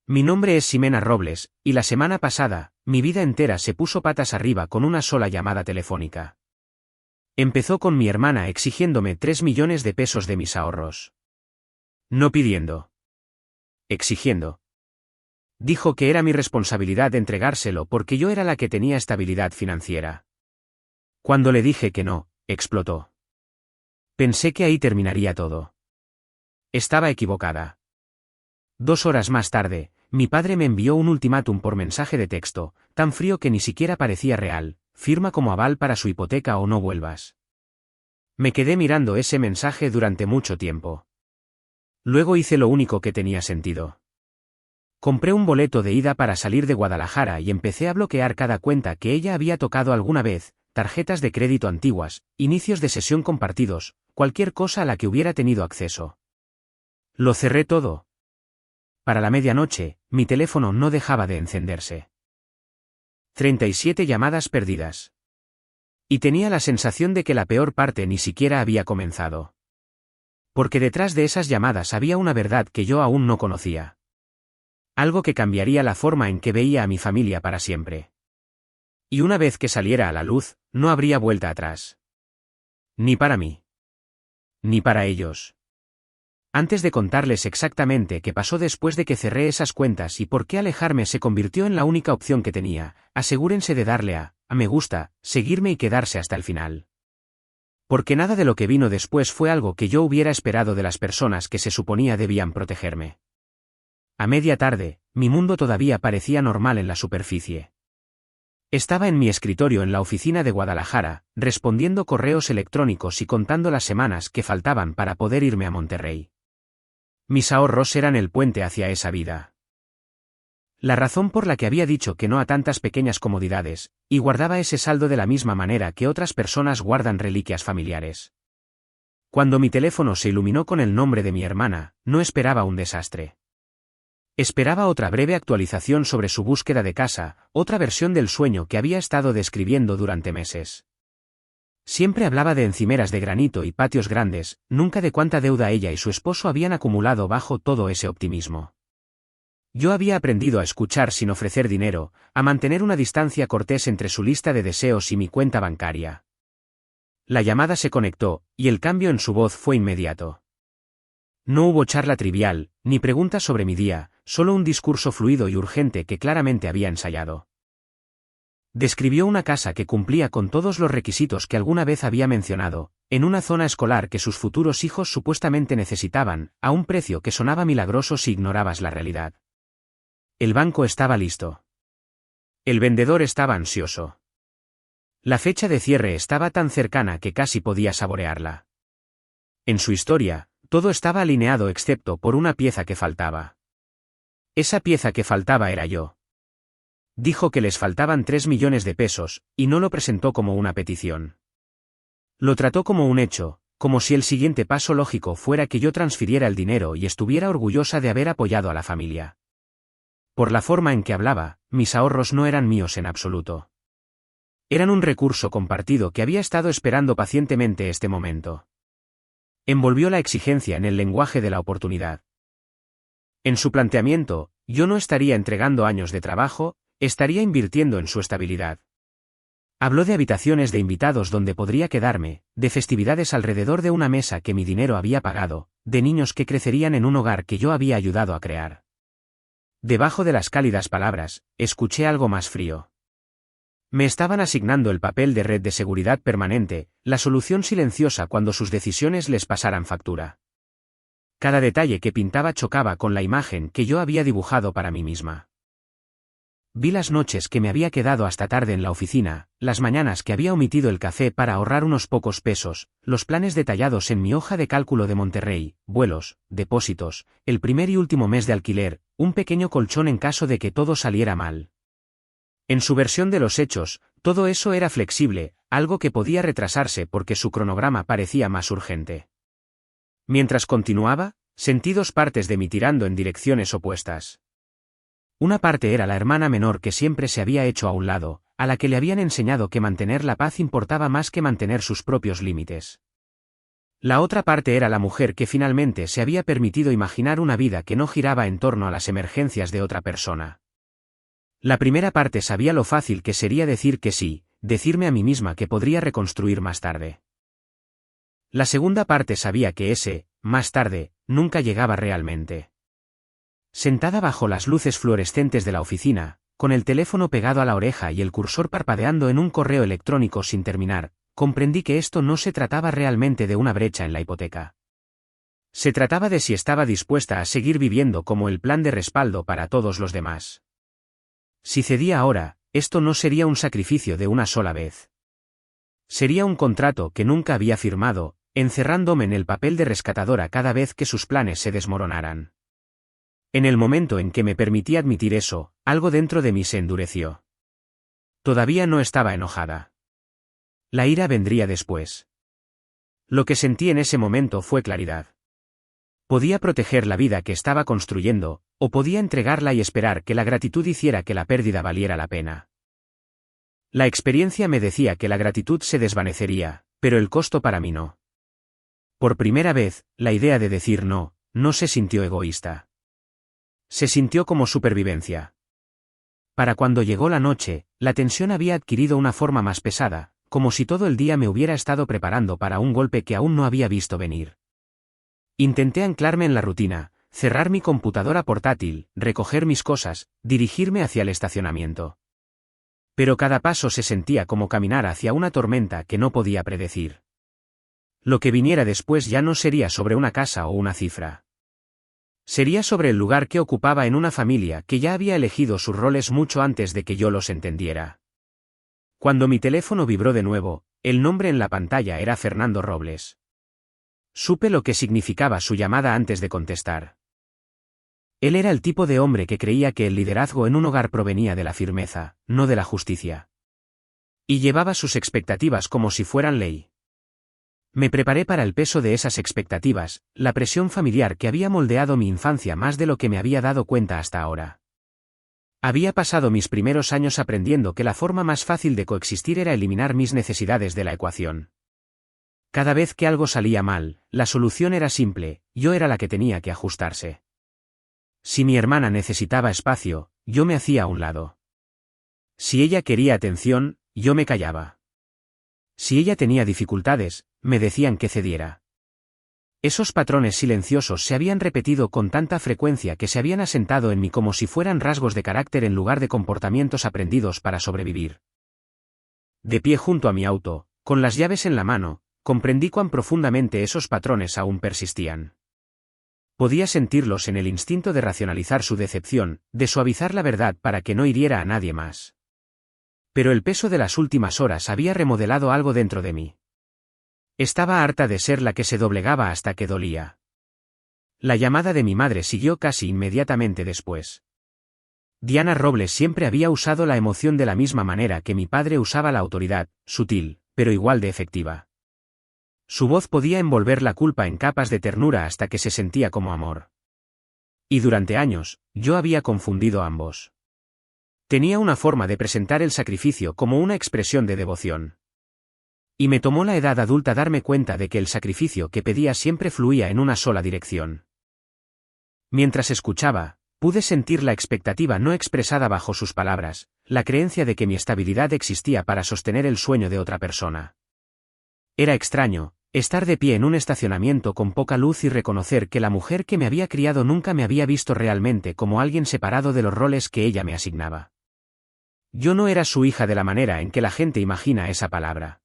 Mi nombre es Ximena Robles, y la semana pasada, mi vida entera se puso patas arriba con una sola llamada telefónica. Empezó con mi hermana exigiéndome 3 millones de pesos de mis ahorros. No pidiendo. Exigiendo. Dijo que era mi responsabilidad entregárselo porque yo era la que tenía estabilidad financiera. Cuando le dije que no, explotó. Pensé que ahí terminaría todo. Estaba equivocada. 2 horas más tarde, mi padre me envió un ultimátum por mensaje de texto, tan frío que ni siquiera parecía real: firma como aval para su hipoteca o no vuelvas. Me quedé mirando ese mensaje durante mucho tiempo. Luego hice lo único que tenía sentido. Compré un boleto de ida para salir de Guadalajara y empecé a bloquear cada cuenta que ella había tocado alguna vez, tarjetas de crédito antiguas, inicios de sesión compartidos, cualquier cosa a la que hubiera tenido acceso. Lo cerré todo. Para la medianoche, mi teléfono no dejaba de encenderse. 37 llamadas perdidas. Y tenía la sensación de que la peor parte ni siquiera había comenzado. Porque detrás de esas llamadas había una verdad que yo aún no conocía. Algo que cambiaría la forma en que veía a mi familia para siempre. Y una vez que saliera a la luz, no habría vuelta atrás. Ni para mí. Ni para ellos. Antes de contarles exactamente qué pasó después de que cerré esas cuentas y por qué alejarme se convirtió en la única opción que tenía, asegúrense de darle a me gusta, seguirme y quedarse hasta el final. Porque nada de lo que vino después fue algo que yo hubiera esperado de las personas que se suponía debían protegerme. A media tarde, mi mundo todavía parecía normal en la superficie. Estaba en mi escritorio en la oficina de Guadalajara, respondiendo correos electrónicos y contando las semanas que faltaban para poder irme a Monterrey. Mis ahorros eran el puente hacia esa vida. La razón por la que había dicho que no a tantas pequeñas comodidades, y guardaba ese saldo de la misma manera que otras personas guardan reliquias familiares. Cuando mi teléfono se iluminó con el nombre de mi hermana, no esperaba un desastre. Esperaba otra breve actualización sobre su búsqueda de casa, otra versión del sueño que había estado describiendo durante meses. Siempre hablaba de encimeras de granito y patios grandes, nunca de cuánta deuda ella y su esposo habían acumulado bajo todo ese optimismo. Yo había aprendido a escuchar sin ofrecer dinero, a mantener una distancia cortés entre su lista de deseos y mi cuenta bancaria. La llamada se conectó, y el cambio en su voz fue inmediato. No hubo charla trivial, ni preguntas sobre mi día, solo un discurso fluido y urgente que claramente había ensayado. Describió una casa que cumplía con todos los requisitos que alguna vez había mencionado, en una zona escolar que sus futuros hijos supuestamente necesitaban, a un precio que sonaba milagroso si ignorabas la realidad. El banco estaba listo. El vendedor estaba ansioso. La fecha de cierre estaba tan cercana que casi podía saborearla. En su historia, todo estaba alineado excepto por una pieza que faltaba. Esa pieza que faltaba era yo. Dijo que les faltaban 3 millones de pesos, y no lo presentó como una petición. Lo trató como un hecho, como si el siguiente paso lógico fuera que yo transfiriera el dinero y estuviera orgullosa de haber apoyado a la familia. Por la forma en que hablaba, mis ahorros no eran míos en absoluto. Eran un recurso compartido que había estado esperando pacientemente este momento. Envolvió la exigencia en el lenguaje de la oportunidad. En su planteamiento, yo no estaría entregando años de trabajo, estaría invirtiendo en su estabilidad. Habló de habitaciones de invitados donde podría quedarme, de festividades alrededor de una mesa que mi dinero había pagado, de niños que crecerían en un hogar que yo había ayudado a crear. Debajo de las cálidas palabras, escuché algo más frío. Me estaban asignando el papel de red de seguridad permanente, la solución silenciosa cuando sus decisiones les pasaran factura. Cada detalle que pintaba chocaba con la imagen que yo había dibujado para mí misma. Vi las noches que me había quedado hasta tarde en la oficina, las mañanas que había omitido el café para ahorrar unos pocos pesos, los planes detallados en mi hoja de cálculo de Monterrey, vuelos, depósitos, el primer y último mes de alquiler, un pequeño colchón en caso de que todo saliera mal. En su versión de los hechos, todo eso era flexible, algo que podía retrasarse porque su cronograma parecía más urgente. Mientras continuaba, sentí 2 partes de mí tirando en direcciones opuestas. Una parte era la hermana menor que siempre se había hecho a un lado, a la que le habían enseñado que mantener la paz importaba más que mantener sus propios límites. La otra parte era la mujer que finalmente se había permitido imaginar una vida que no giraba en torno a las emergencias de otra persona. La primera parte sabía lo fácil que sería decir que sí, decirme a mí misma que podría reconstruir más tarde. La segunda parte sabía que ese, más tarde, nunca llegaba realmente. Sentada bajo las luces fluorescentes de la oficina, con el teléfono pegado a la oreja y el cursor parpadeando en un correo electrónico sin terminar, comprendí que esto no se trataba realmente de una brecha en la hipoteca. Se trataba de si estaba dispuesta a seguir viviendo como el plan de respaldo para todos los demás. Si cedía ahora, esto no sería un sacrificio de una sola vez. Sería un contrato que nunca había firmado, encerrándome en el papel de rescatadora cada vez que sus planes se desmoronaran. En el momento en que me permití admitir eso, algo dentro de mí se endureció. Todavía no estaba enojada. La ira vendría después. Lo que sentí en ese momento fue claridad. Podía proteger la vida que estaba construyendo, o podía entregarla y esperar que la gratitud hiciera que la pérdida valiera la pena. La experiencia me decía que la gratitud se desvanecería, pero el costo para mí no. Por primera vez, la idea de decir no, no se sintió egoísta. Se sintió como supervivencia. Para cuando llegó la noche, la tensión había adquirido una forma más pesada, como si todo el día me hubiera estado preparando para un golpe que aún no había visto venir. Intenté anclarme en la rutina, cerrar mi computadora portátil, recoger mis cosas, dirigirme hacia el estacionamiento. Pero cada paso se sentía como caminar hacia una tormenta que no podía predecir. Lo que viniera después ya no sería sobre una casa o una cifra. Sería sobre el lugar que ocupaba en una familia que ya había elegido sus roles mucho antes de que yo los entendiera. Cuando mi teléfono vibró de nuevo, el nombre en la pantalla era Fernando Robles. Supe lo que significaba su llamada antes de contestar. Él era el tipo de hombre que creía que el liderazgo en un hogar provenía de la firmeza, no de la justicia. Y llevaba sus expectativas como si fueran ley. Me preparé para el peso de esas expectativas, la presión familiar que había moldeado mi infancia más de lo que me había dado cuenta hasta ahora. Había pasado mis primeros años aprendiendo que la forma más fácil de coexistir era eliminar mis necesidades de la ecuación. Cada vez que algo salía mal, la solución era simple, yo era la que tenía que ajustarse. Si mi hermana necesitaba espacio, yo me hacía a un lado. Si ella quería atención, yo me callaba. Si ella tenía dificultades, me decían que cediera. Esos patrones silenciosos se habían repetido con tanta frecuencia que se habían asentado en mí como si fueran rasgos de carácter en lugar de comportamientos aprendidos para sobrevivir. De pie junto a mi auto, con las llaves en la mano, comprendí cuán profundamente esos patrones aún persistían. Podía sentirlos en el instinto de racionalizar su decepción, de suavizar la verdad para que no hiriera a nadie más. Pero el peso de las últimas horas había remodelado algo dentro de mí. Estaba harta de ser la que se doblegaba hasta que dolía. La llamada de mi madre siguió casi inmediatamente después. Diana Robles siempre había usado la emoción de la misma manera que mi padre usaba la autoridad, sutil, pero igual de efectiva. Su voz podía envolver la culpa en capas de ternura hasta que se sentía como amor. Y durante años, yo había confundido ambos. Tenía una forma de presentar el sacrificio como una expresión de devoción. Y me tomó la edad adulta darme cuenta de que el sacrificio que pedía siempre fluía en una sola dirección. Mientras escuchaba, pude sentir la expectativa no expresada bajo sus palabras, la creencia de que mi estabilidad existía para sostener el sueño de otra persona. Era extraño, estar de pie en un estacionamiento con poca luz y reconocer que la mujer que me había criado nunca me había visto realmente como alguien separado de los roles que ella me asignaba. Yo no era su hija de la manera en que la gente imagina esa palabra.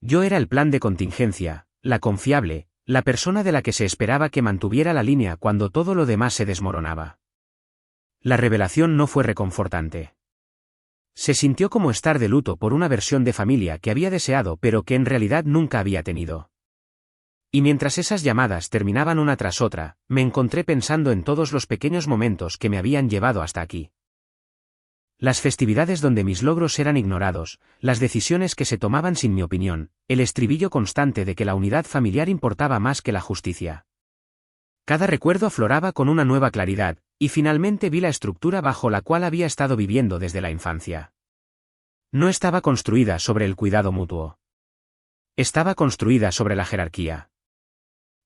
Yo era el plan de contingencia, la confiable, la persona de la que se esperaba que mantuviera la línea cuando todo lo demás se desmoronaba. La revelación no fue reconfortante. Se sintió como estar de luto por una versión de familia que había deseado pero que en realidad nunca había tenido. Y mientras esas llamadas terminaban una tras otra, me encontré pensando en todos los pequeños momentos que me habían llevado hasta aquí. Las festividades donde mis logros eran ignorados, las decisiones que se tomaban sin mi opinión, el estribillo constante de que la unidad familiar importaba más que la justicia. Cada recuerdo afloraba con una nueva claridad, y finalmente vi la estructura bajo la cual había estado viviendo desde la infancia. No estaba construida sobre el cuidado mutuo. Estaba construida sobre la jerarquía.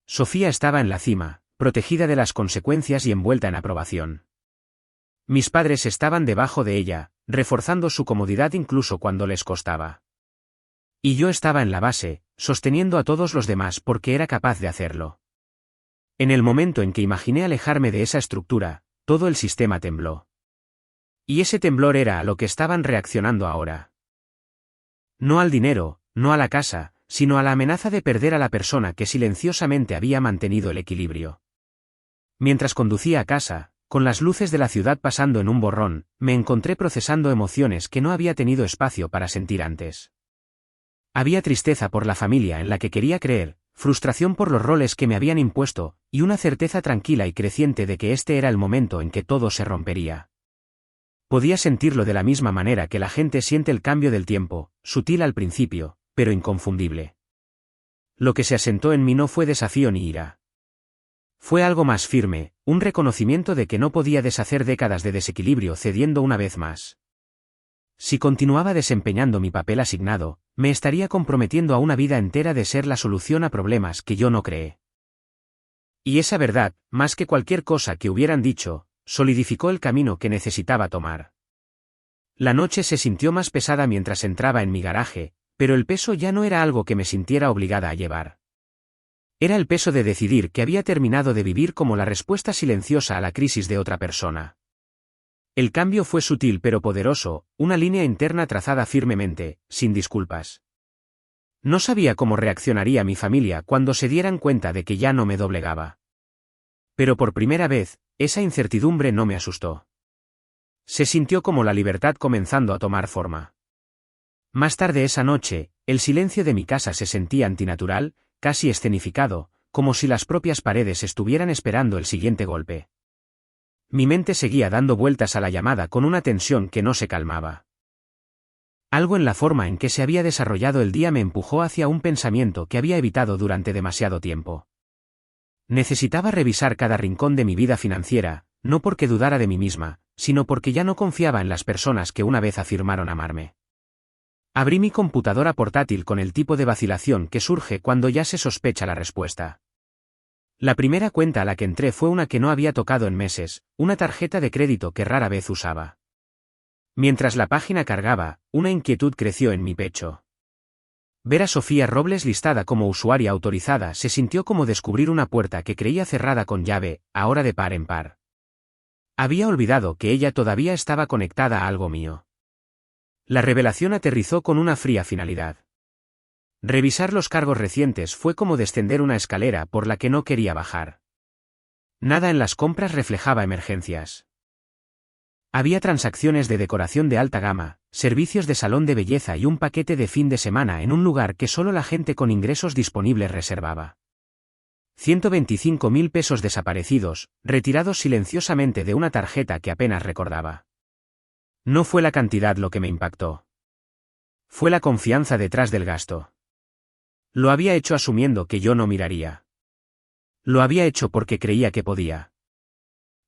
Sofía estaba en la cima, protegida de las consecuencias y envuelta en aprobación. Mis padres estaban debajo de ella, reforzando su comodidad incluso cuando les costaba. Y yo estaba en la base, sosteniendo a todos los demás porque era capaz de hacerlo. En el momento en que imaginé alejarme de esa estructura, todo el sistema tembló. Y ese temblor era a lo que estaban reaccionando ahora. No al dinero, no a la casa, sino a la amenaza de perder a la persona que silenciosamente había mantenido el equilibrio. Mientras conducía a casa, con las luces de la ciudad pasando en un borrón, me encontré procesando emociones que no había tenido espacio para sentir antes. Había tristeza por la familia en la que quería creer, frustración por los roles que me habían impuesto, y una certeza tranquila y creciente de que este era el momento en que todo se rompería. Podía sentirlo de la misma manera que la gente siente el cambio del tiempo, sutil al principio, pero inconfundible. Lo que se asentó en mí no fue desafío ni ira. Fue algo más firme, un reconocimiento de que no podía deshacer décadas de desequilibrio cediendo una vez más. Si continuaba desempeñando mi papel asignado, me estaría comprometiendo a una vida entera de ser la solución a problemas que yo no creé. Y esa verdad, más que cualquier cosa que hubieran dicho, solidificó el camino que necesitaba tomar. La noche se sintió más pesada mientras entraba en mi garaje, pero el peso ya no era algo que me sintiera obligada a llevar. Era el peso de decidir que había terminado de vivir como la respuesta silenciosa a la crisis de otra persona. El cambio fue sutil pero poderoso, una línea interna trazada firmemente, sin disculpas. No sabía cómo reaccionaría mi familia cuando se dieran cuenta de que ya no me doblegaba. Pero por primera vez, esa incertidumbre no me asustó. Se sintió como la libertad comenzando a tomar forma. Más tarde esa noche, el silencio de mi casa se sentía antinatural, casi escenificado, como si las propias paredes estuvieran esperando el siguiente golpe. Mi mente seguía dando vueltas a la llamada con una tensión que no se calmaba. Algo en la forma en que se había desarrollado el día me empujó hacia un pensamiento que había evitado durante demasiado tiempo. Necesitaba revisar cada rincón de mi vida financiera, no porque dudara de mí misma, sino porque ya no confiaba en las personas que una vez afirmaron amarme. Abrí mi computadora portátil con el tipo de vacilación que surge cuando ya se sospecha la respuesta. La primera cuenta a la que entré fue una que no había tocado en meses, una tarjeta de crédito que rara vez usaba. Mientras la página cargaba, una inquietud creció en mi pecho. Ver a Sofía Robles listada como usuaria autorizada se sintió como descubrir una puerta que creía cerrada con llave, ahora de par en par. Había olvidado que ella todavía estaba conectada a algo mío. La revelación aterrizó con una fría finalidad. Revisar los cargos recientes fue como descender una escalera por la que no quería bajar. Nada en las compras reflejaba emergencias. Había transacciones de decoración de alta gama, servicios de salón de belleza y un paquete de fin de semana en un lugar que solo la gente con ingresos disponibles reservaba. 125.000 pesos desaparecidos, retirados silenciosamente de una tarjeta que apenas recordaba. No fue la cantidad lo que me impactó. Fue la confianza detrás del gasto. Lo había hecho asumiendo que yo no miraría. Lo había hecho porque creía que podía.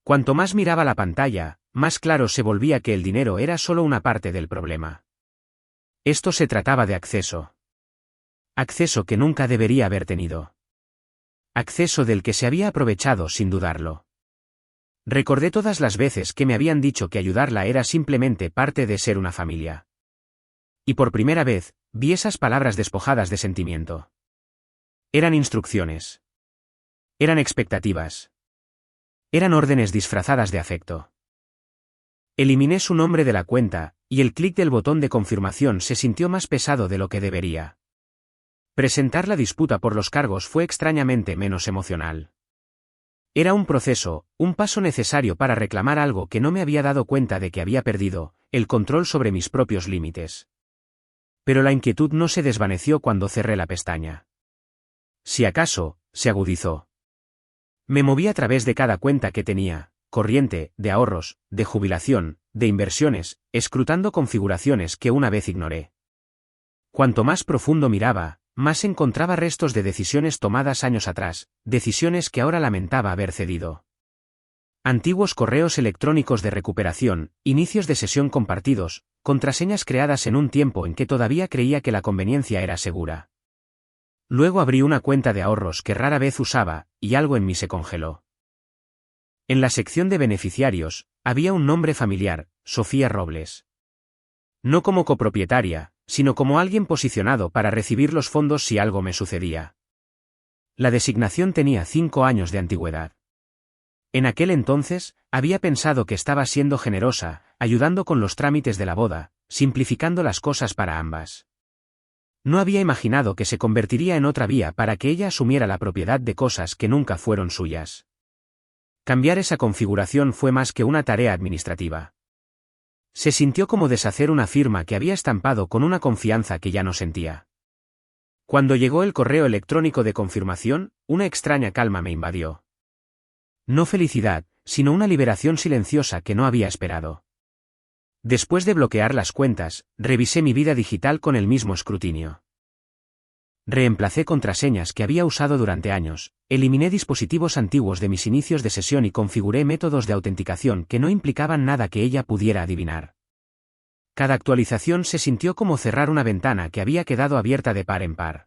Cuanto más miraba la pantalla, más claro se volvía que el dinero era solo una parte del problema. Esto se trataba de acceso. Acceso que nunca debería haber tenido. Acceso del que se había aprovechado sin dudarlo. Recordé todas las veces que me habían dicho que ayudarla era simplemente parte de ser una familia. Y por primera vez, vi esas palabras despojadas de sentimiento. Eran instrucciones. Eran expectativas. Eran órdenes disfrazadas de afecto. Eliminé su nombre de la cuenta, y el clic del botón de confirmación se sintió más pesado de lo que debería. Presentar la disputa por los cargos fue extrañamente menos emocional. Era un proceso, un paso necesario para reclamar algo que no me había dado cuenta de que había perdido, el control sobre mis propios límites. Pero la inquietud no se desvaneció cuando cerré la pestaña. Si acaso, se agudizó. Me moví a través de cada cuenta que tenía, corriente, de ahorros, de jubilación, de inversiones, escrutando configuraciones que una vez ignoré. Cuanto más profundo miraba, más encontraba restos de decisiones tomadas años atrás, decisiones que ahora lamentaba haber cedido. Antiguos correos electrónicos de recuperación, inicios de sesión compartidos, contraseñas creadas en un tiempo en que todavía creía que la conveniencia era segura. Luego abrí una cuenta de ahorros que rara vez usaba, y algo en mí se congeló. En la sección de beneficiarios, había un nombre familiar, Sofía Robles. No como copropietaria, sino como alguien posicionado para recibir los fondos si algo me sucedía. La designación tenía 5 años de antigüedad. En aquel entonces, había pensado que estaba siendo generosa, ayudando con los trámites de la boda, simplificando las cosas para ambas. No había imaginado que se convertiría en otra vía para que ella asumiera la propiedad de cosas que nunca fueron suyas. Cambiar esa configuración fue más que una tarea administrativa. Se sintió como deshacer una firma que había estampado con una confianza que ya no sentía. Cuando llegó el correo electrónico de confirmación, una extraña calma me invadió. No felicidad, sino una liberación silenciosa que no había esperado. Después de bloquear las cuentas, revisé mi vida digital con el mismo escrutinio. Reemplacé contraseñas que había usado durante años, eliminé dispositivos antiguos de mis inicios de sesión y configuré métodos de autenticación que no implicaban nada que ella pudiera adivinar. Cada actualización se sintió como cerrar una ventana que había quedado abierta de par en par.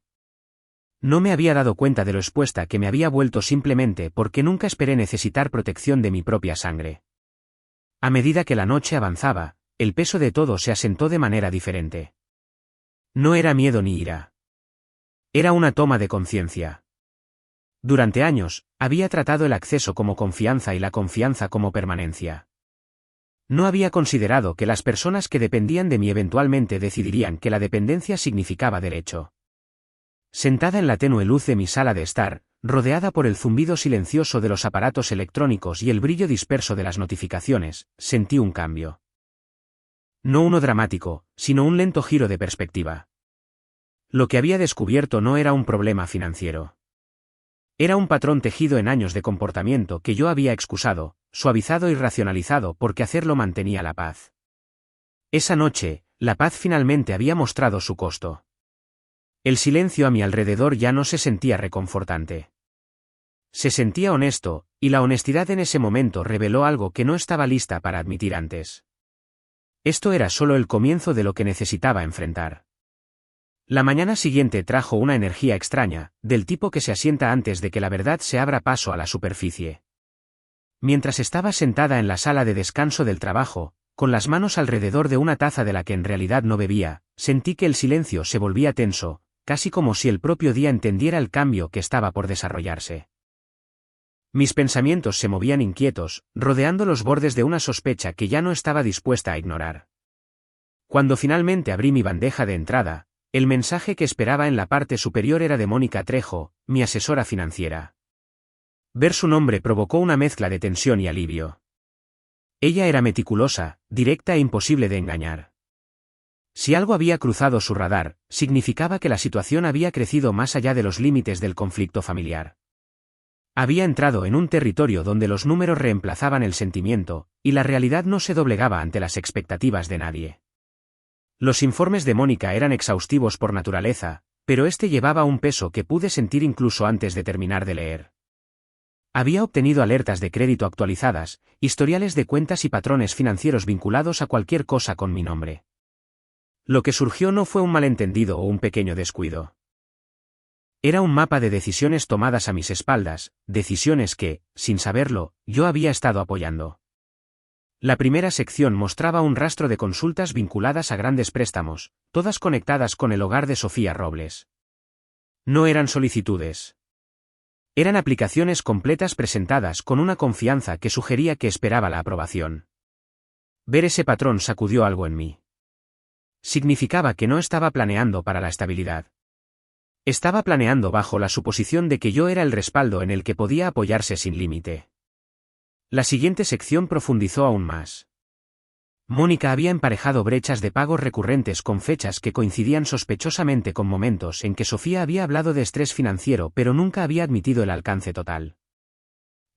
No me había dado cuenta de lo expuesta que me había vuelto simplemente porque nunca esperé necesitar protección de mi propia sangre. A medida que la noche avanzaba, el peso de todo se asentó de manera diferente. No era miedo ni ira. Era una toma de conciencia. Durante años, había tratado el acceso como confianza y la confianza como permanencia. No había considerado que las personas que dependían de mí eventualmente decidirían que la dependencia significaba derecho. Sentada en la tenue luz de mi sala de estar, rodeada por el zumbido silencioso de los aparatos electrónicos y el brillo disperso de las notificaciones, sentí un cambio. No uno dramático, sino un lento giro de perspectiva. Lo que había descubierto no era un problema financiero. Era un patrón tejido en años de comportamiento que yo había excusado, suavizado y racionalizado porque hacerlo mantenía la paz. Esa noche, la paz finalmente había mostrado su costo. El silencio a mi alrededor ya no se sentía reconfortante. Se sentía honesto, y la honestidad en ese momento reveló algo que no estaba lista para admitir antes. Esto era solo el comienzo de lo que necesitaba enfrentar. La mañana siguiente trajo una energía extraña, del tipo que se asienta antes de que la verdad se abra paso a la superficie. Mientras estaba sentada en la sala de descanso del trabajo, con las manos alrededor de una taza de la que en realidad no bebía, sentí que el silencio se volvía tenso, casi como si el propio día entendiera el cambio que estaba por desarrollarse. Mis pensamientos se movían inquietos, rodeando los bordes de una sospecha que ya no estaba dispuesta a ignorar. Cuando finalmente abrí mi bandeja de entrada, el mensaje que esperaba en la parte superior era de Mónica Trejo, mi asesora financiera. Ver su nombre provocó una mezcla de tensión y alivio. Ella era meticulosa, directa e imposible de engañar. Si algo había cruzado su radar, significaba que la situación había crecido más allá de los límites del conflicto familiar. Había entrado en un territorio donde los números reemplazaban el sentimiento, y la realidad no se doblegaba ante las expectativas de nadie. Los informes de Mónica eran exhaustivos por naturaleza, pero este llevaba un peso que pude sentir incluso antes de terminar de leer. Había obtenido alertas de crédito actualizadas, historiales de cuentas y patrones financieros vinculados a cualquier cosa con mi nombre. Lo que surgió no fue un malentendido o un pequeño descuido. Era un mapa de decisiones tomadas a mis espaldas, decisiones que, sin saberlo, yo había estado apoyando. La primera sección mostraba un rastro de consultas vinculadas a grandes préstamos, todas conectadas con el hogar de Sofía Robles. No eran solicitudes. Eran aplicaciones completas presentadas con una confianza que sugería que esperaba la aprobación. Ver ese patrón sacudió algo en mí. Significaba que no estaba planeando para la estabilidad. Estaba planeando bajo la suposición de que yo era el respaldo en el que podía apoyarse sin límite. La siguiente sección profundizó aún más. Mónica había emparejado brechas de pagos recurrentes con fechas que coincidían sospechosamente con momentos en que Sofía había hablado de estrés financiero pero nunca había admitido el alcance total.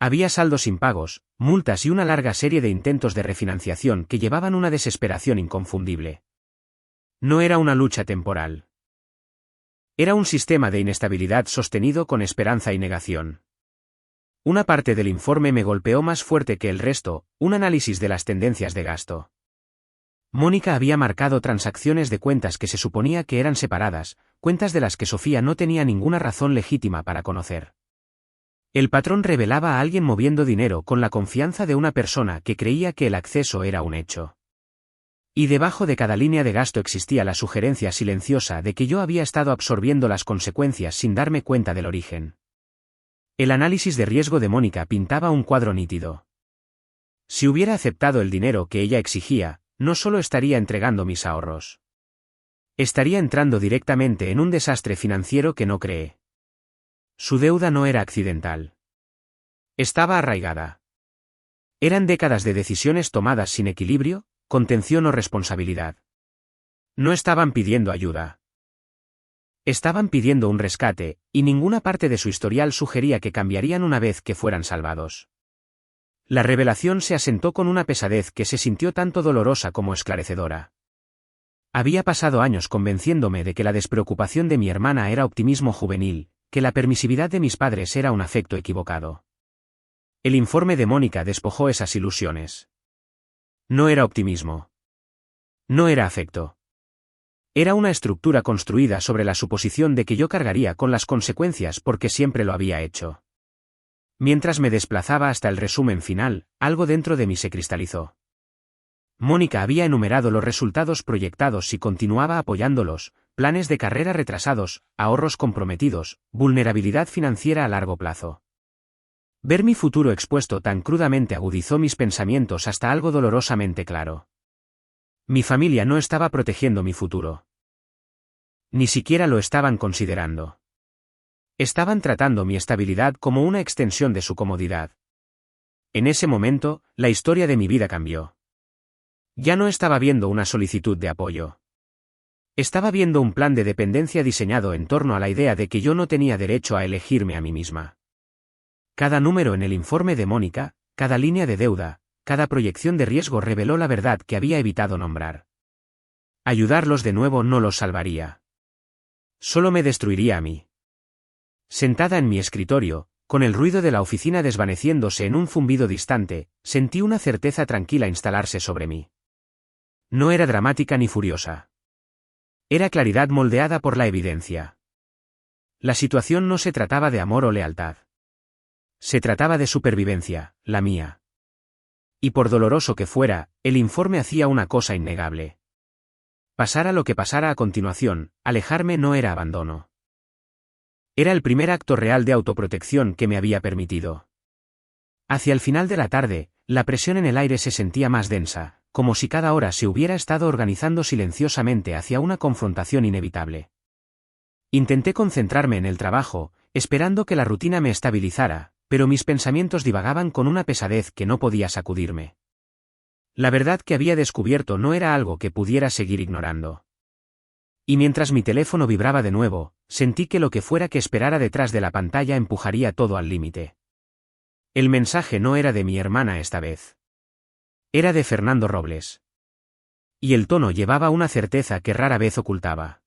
Había saldos impagos, multas y una larga serie de intentos de refinanciación que llevaban una desesperación inconfundible. No era una lucha temporal. Era un sistema de inestabilidad sostenido con esperanza y negación. Una parte del informe me golpeó más fuerte que el resto, un análisis de las tendencias de gasto. Mónica había marcado transacciones de cuentas que se suponía que eran separadas, cuentas de las que Sofía no tenía ninguna razón legítima para conocer. El patrón revelaba a alguien moviendo dinero con la confianza de una persona que creía que el acceso era un hecho. Y debajo de cada línea de gasto existía la sugerencia silenciosa de que yo había estado absorbiendo las consecuencias sin darme cuenta del origen. El análisis de riesgo de Mónica pintaba un cuadro nítido. Si hubiera aceptado el dinero que ella exigía, no solo estaría entregando mis ahorros. Estaría entrando directamente en un desastre financiero que no creé. Su deuda no era accidental. Estaba arraigada. Eran décadas de decisiones tomadas sin equilibrio, contención o responsabilidad. No estaban pidiendo ayuda. Estaban pidiendo un rescate, y ninguna parte de su historial sugería que cambiarían una vez que fueran salvados. La revelación se asentó con una pesadez que se sintió tanto dolorosa como esclarecedora. Había pasado años convenciéndome de que la despreocupación de mi hermana era optimismo juvenil, que la permisividad de mis padres era un afecto equivocado. El informe de Mónica despojó esas ilusiones. No era optimismo. No era afecto. Era una estructura construida sobre la suposición de que yo cargaría con las consecuencias porque siempre lo había hecho. Mientras me desplazaba hasta el resumen final, algo dentro de mí se cristalizó. Mónica había enumerado los resultados proyectados y continuaba apoyándolos: planes de carrera retrasados, ahorros comprometidos, vulnerabilidad financiera a largo plazo. Ver mi futuro expuesto tan crudamente agudizó mis pensamientos hasta algo dolorosamente claro. Mi familia no estaba protegiendo mi futuro. Ni siquiera lo estaban considerando. Estaban tratando mi estabilidad como una extensión de su comodidad. En ese momento, la historia de mi vida cambió. Ya no estaba viendo una solicitud de apoyo. Estaba viendo un plan de dependencia diseñado en torno a la idea de que yo no tenía derecho a elegirme a mí misma. Cada número en el informe de Mónica, cada línea de deuda, cada proyección de riesgo reveló la verdad que había evitado nombrar. Ayudarlos de nuevo no los salvaría. Solo me destruiría a mí. Sentada en mi escritorio, con el ruido de la oficina desvaneciéndose en un zumbido distante, sentí una certeza tranquila instalarse sobre mí. No era dramática ni furiosa. Era claridad moldeada por la evidencia. La situación no se trataba de amor o lealtad. Se trataba de supervivencia, la mía. Y por doloroso que fuera, el informe hacía una cosa innegable. Pasara lo que pasara a continuación, alejarme no era abandono. Era el primer acto real de autoprotección que me había permitido. Hacia el final de la tarde, la presión en el aire se sentía más densa, como si cada hora se hubiera estado organizando silenciosamente hacia una confrontación inevitable. Intenté concentrarme en el trabajo, esperando que la rutina me estabilizara, pero mis pensamientos divagaban con una pesadez que no podía sacudirme. La verdad que había descubierto no era algo que pudiera seguir ignorando. Y mientras mi teléfono vibraba de nuevo, sentí que lo que fuera que esperara detrás de la pantalla empujaría todo al límite. El mensaje no era de mi hermana esta vez. Era de Fernando Robles. Y el tono llevaba una certeza que rara vez ocultaba.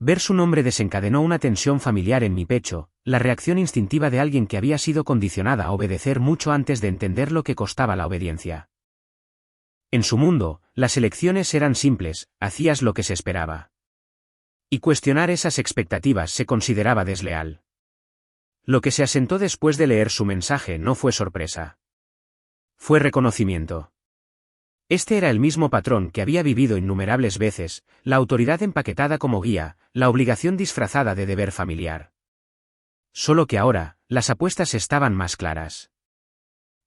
Ver su nombre desencadenó una tensión familiar en mi pecho, la reacción instintiva de alguien que había sido condicionada a obedecer mucho antes de entender lo que costaba la obediencia. En su mundo, las elecciones eran simples: hacías lo que se esperaba. Y cuestionar esas expectativas se consideraba desleal. Lo que se asentó después de leer su mensaje no fue sorpresa. Fue reconocimiento. Este era el mismo patrón que había vivido innumerables veces: la autoridad empaquetada como guía, la obligación disfrazada de deber familiar. Solo que ahora, las apuestas estaban más claras.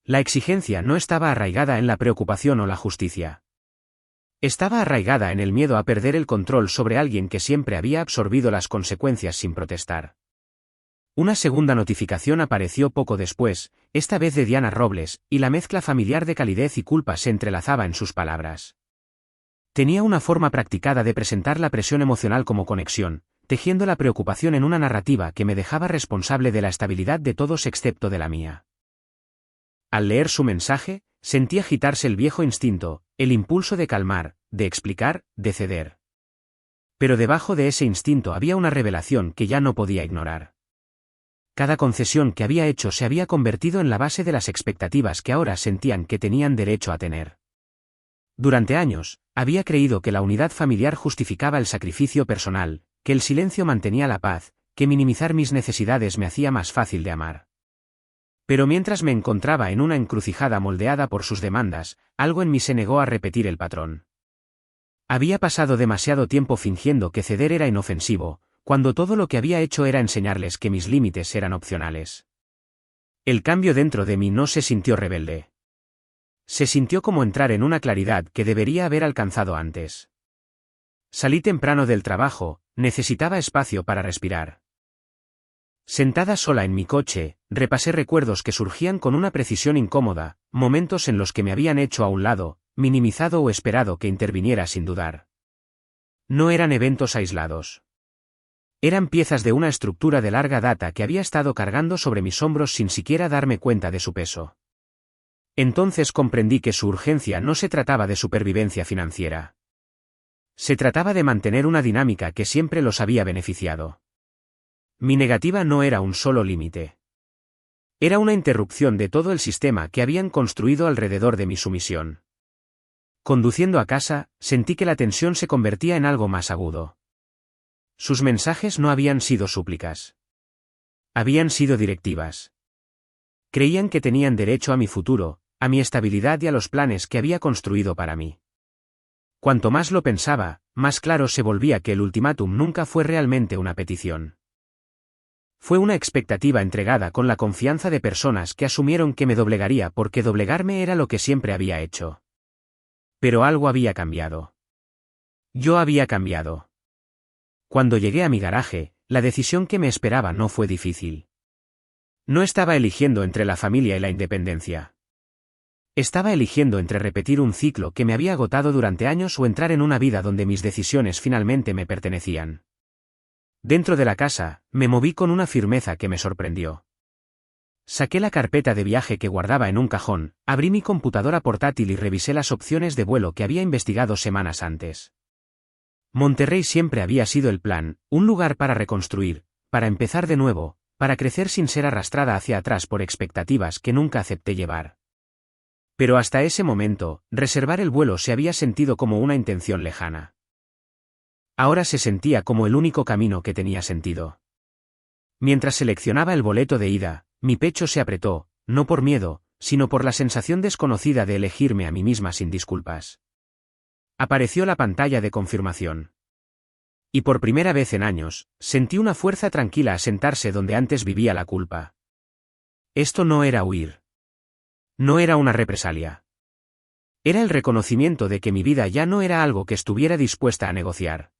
La exigencia no estaba arraigada en la preocupación o la justicia. Estaba arraigada en el miedo a perder el control sobre alguien que siempre había absorbido las consecuencias sin protestar. Una segunda notificación apareció poco después, esta vez de Diana Robles, y la mezcla familiar de calidez y culpa se entrelazaba en sus palabras. Tenía una forma practicada de presentar la presión emocional como conexión, tejiendo la preocupación en una narrativa que me dejaba responsable de la estabilidad de todos excepto de la mía. Al leer su mensaje, sentí agitarse el viejo instinto, el impulso de calmar, de explicar, de ceder. Pero debajo de ese instinto había una revelación que ya no podía ignorar. Cada concesión que había hecho se había convertido en la base de las expectativas que ahora sentían que tenían derecho a tener. Durante años, había creído que la unidad familiar justificaba el sacrificio personal, que el silencio mantenía la paz, que minimizar mis necesidades me hacía más fácil de amar. Pero mientras me encontraba en una encrucijada moldeada por sus demandas, algo en mí se negó a repetir el patrón. Había pasado demasiado tiempo fingiendo que ceder era inofensivo, cuando todo lo que había hecho era enseñarles que mis límites eran opcionales. El cambio dentro de mí no se sintió rebelde. Se sintió como entrar en una claridad que debería haber alcanzado antes. Salí temprano del trabajo, necesitaba espacio para respirar. Sentada sola en mi coche, repasé recuerdos que surgían con una precisión incómoda, momentos en los que me habían hecho a un lado, minimizado o esperado que interviniera sin dudar. No eran eventos aislados. Eran piezas de una estructura de larga data que había estado cargando sobre mis hombros sin siquiera darme cuenta de su peso. Entonces comprendí que su urgencia no se trataba de supervivencia financiera. Se trataba de mantener una dinámica que siempre los había beneficiado. Mi negativa no era un solo límite. Era una interrupción de todo el sistema que habían construido alrededor de mi sumisión. Conduciendo a casa, sentí que la tensión se convertía en algo más agudo. Sus mensajes no habían sido súplicas. Habían sido directivas. Creían que tenían derecho a mi futuro, a mi estabilidad y a los planes que había construido para mí. Cuanto más lo pensaba, más claro se volvía que el ultimátum nunca fue realmente una petición. Fue una expectativa entregada con la confianza de personas que asumieron que me doblegaría porque doblegarme era lo que siempre había hecho. Pero algo había cambiado. Yo había cambiado. Cuando llegué a mi garaje, la decisión que me esperaba no fue difícil. No estaba eligiendo entre la familia y la independencia. Estaba eligiendo entre repetir un ciclo que me había agotado durante años o entrar en una vida donde mis decisiones finalmente me pertenecían. Dentro de la casa, me moví con una firmeza que me sorprendió. Saqué la carpeta de viaje que guardaba en un cajón, abrí mi computadora portátil y revisé las opciones de vuelo que había investigado semanas antes. Monterrey siempre había sido el plan, un lugar para reconstruir, para empezar de nuevo, para crecer sin ser arrastrada hacia atrás por expectativas que nunca acepté llevar. Pero hasta ese momento, reservar el vuelo se había sentido como una intención lejana. Ahora se sentía como el único camino que tenía sentido. Mientras seleccionaba el boleto de ida, mi pecho se apretó, no por miedo, sino por la sensación desconocida de elegirme a mí misma sin disculpas. Apareció la pantalla de confirmación. Y por primera vez en años, sentí una fuerza tranquila asentarse donde antes vivía la culpa. Esto no era huir. No era una represalia. Era el reconocimiento de que mi vida ya no era algo que estuviera dispuesta a negociar.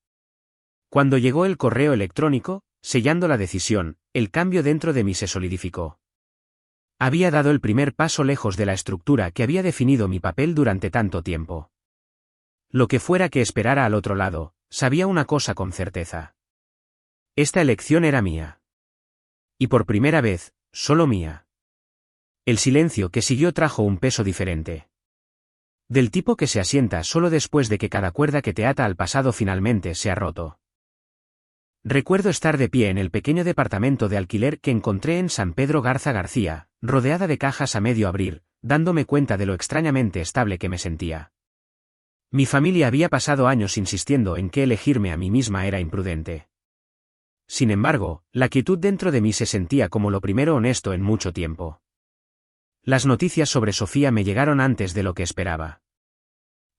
Cuando llegó el correo electrónico, sellando la decisión, el cambio dentro de mí se solidificó. Había dado el primer paso lejos de la estructura que había definido mi papel durante tanto tiempo. Lo que fuera que esperara al otro lado, sabía una cosa con certeza. Esta elección era mía. Y por primera vez, solo mía. El silencio que siguió trajo un peso diferente. Del tipo que se asienta solo después de que cada cuerda que te ata al pasado finalmente se ha roto. Recuerdo estar de pie en el pequeño departamento de alquiler que encontré en San Pedro Garza García, rodeada de cajas a medio abrir, dándome cuenta de lo extrañamente estable que me sentía. Mi familia había pasado años insistiendo en que elegirme a mí misma era imprudente. Sin embargo, la quietud dentro de mí se sentía como lo primero honesto en mucho tiempo. Las noticias sobre Sofía me llegaron antes de lo que esperaba.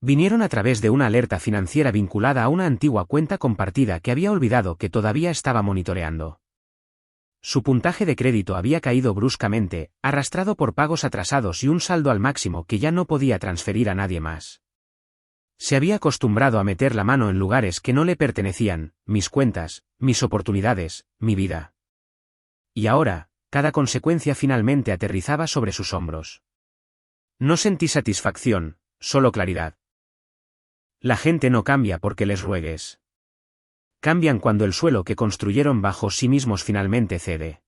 Vinieron a través de una alerta financiera vinculada a una antigua cuenta compartida que había olvidado que todavía estaba monitoreando. Su puntaje de crédito había caído bruscamente, arrastrado por pagos atrasados y un saldo al máximo que ya no podía transferir a nadie más. Se había acostumbrado a meter la mano en lugares que no le pertenecían, mis cuentas, mis oportunidades, mi vida. Y ahora, cada consecuencia finalmente aterrizaba sobre sus hombros. No sentí satisfacción, solo claridad. La gente no cambia porque les ruegues. Cambian cuando el suelo que construyeron bajo sí mismos finalmente cede.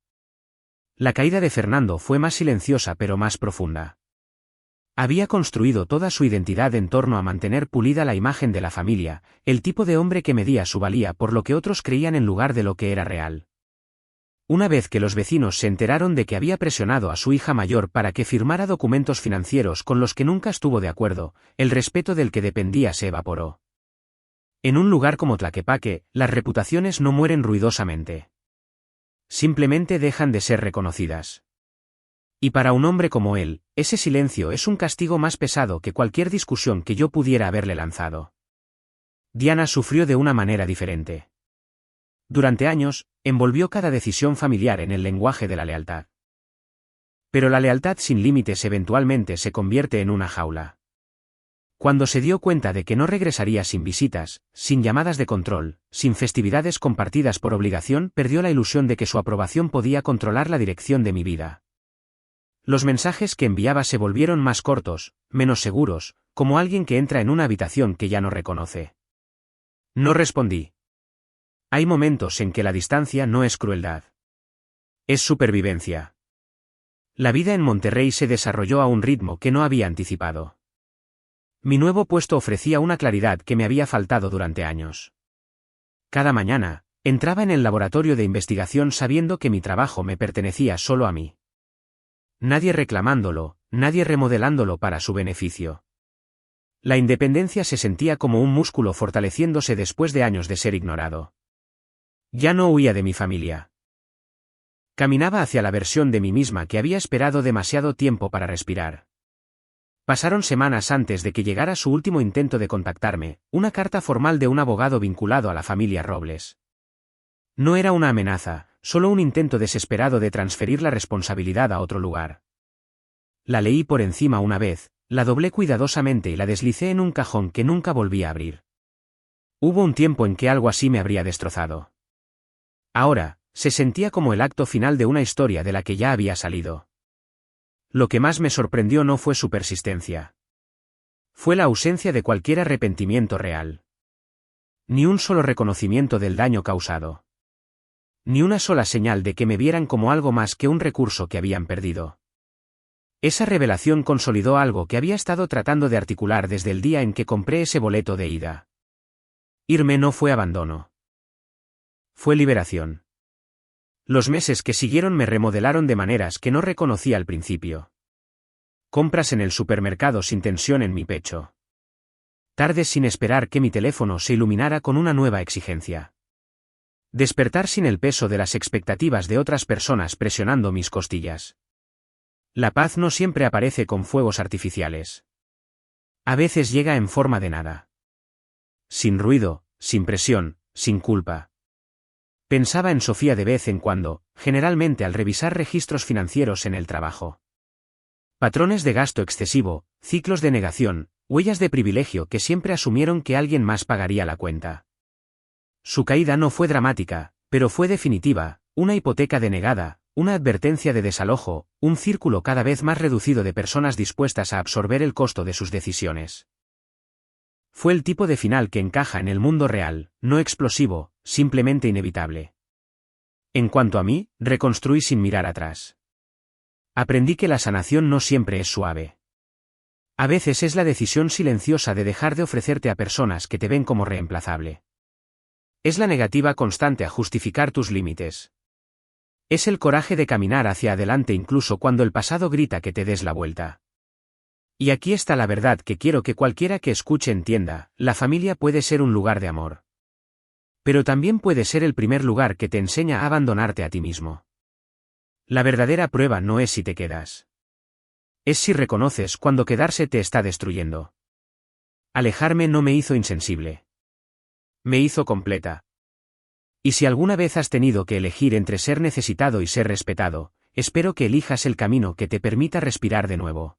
La caída de Fernando fue más silenciosa pero más profunda. Había construido toda su identidad en torno a mantener pulida la imagen de la familia, el tipo de hombre que medía su valía por lo que otros creían en lugar de lo que era real. Una vez que los vecinos se enteraron de que había presionado a su hija mayor para que firmara documentos financieros con los que nunca estuvo de acuerdo, el respeto del que dependía se evaporó. En un lugar como Tlaquepaque, las reputaciones no mueren ruidosamente. Simplemente dejan de ser reconocidas. Y para un hombre como él, ese silencio es un castigo más pesado que cualquier discusión que yo pudiera haberle lanzado. Diana sufrió de una manera diferente. Durante años, envolvió cada decisión familiar en el lenguaje de la lealtad. Pero la lealtad sin límites eventualmente se convierte en una jaula. Cuando se dio cuenta de que no regresaría sin visitas, sin llamadas de control, sin festividades compartidas por obligación, perdió la ilusión de que su aprobación podía controlar la dirección de mi vida. Los mensajes que enviaba se volvieron más cortos, menos seguros, como alguien que entra en una habitación que ya no reconoce. No respondí. Hay momentos en que la distancia no es crueldad. Es supervivencia. La vida en Monterrey se desarrolló a un ritmo que no había anticipado. Mi nuevo puesto ofrecía una claridad que me había faltado durante años. Cada mañana, entraba en el laboratorio de investigación sabiendo que mi trabajo me pertenecía solo a mí. Nadie reclamándolo, nadie remodelándolo para su beneficio. La independencia se sentía como un músculo fortaleciéndose después de años de ser ignorado. Ya no huía de mi familia. Caminaba hacia la versión de mí misma que había esperado demasiado tiempo para respirar. Pasaron semanas antes de que llegara su último intento de contactarme, una carta formal de un abogado vinculado a la familia Robles. No era una amenaza, solo un intento desesperado de transferir la responsabilidad a otro lugar. La leí por encima una vez, la doblé cuidadosamente y la deslicé en un cajón que nunca volví a abrir. Hubo un tiempo en que algo así me habría destrozado. Ahora, se sentía como el acto final de una historia de la que ya había salido. Lo que más me sorprendió no fue su persistencia. Fue la ausencia de cualquier arrepentimiento real. Ni un solo reconocimiento del daño causado. Ni una sola señal de que me vieran como algo más que un recurso que habían perdido. Esa revelación consolidó algo que había estado tratando de articular desde el día en que compré ese boleto de ida. Irme no fue abandono. Fue liberación. Los meses que siguieron me remodelaron de maneras que no reconocí al principio. Compras en el supermercado sin tensión en mi pecho. Tardes sin esperar que mi teléfono se iluminara con una nueva exigencia. Despertar sin el peso de las expectativas de otras personas presionando mis costillas. La paz no siempre aparece con fuegos artificiales. A veces llega en forma de nada. Sin ruido, sin presión, sin culpa. Pensaba en Sofía de vez en cuando, generalmente al revisar registros financieros en el trabajo. Patrones de gasto excesivo, ciclos de negación, huellas de privilegio que siempre asumieron que alguien más pagaría la cuenta. Su caída no fue dramática, pero fue definitiva, una hipoteca denegada, una advertencia de desalojo, un círculo cada vez más reducido de personas dispuestas a absorber el costo de sus decisiones. Fue el tipo de final que encaja en el mundo real, no explosivo, simplemente inevitable. En cuanto a mí, reconstruí sin mirar atrás. Aprendí que la sanación no siempre es suave. A veces es la decisión silenciosa de dejar de ofrecerte a personas que te ven como reemplazable. Es la negativa constante a justificar tus límites. Es el coraje de caminar hacia adelante incluso cuando el pasado grita que te des la vuelta. Y aquí está la verdad que quiero que cualquiera que escuche entienda: la familia puede ser un lugar de amor. Pero también puede ser el primer lugar que te enseña a abandonarte a ti mismo. La verdadera prueba no es si te quedas. Es si reconoces cuando quedarse te está destruyendo. Alejarme no me hizo insensible. Me hizo completa. Y si alguna vez has tenido que elegir entre ser necesitado y ser respetado, espero que elijas el camino que te permita respirar de nuevo.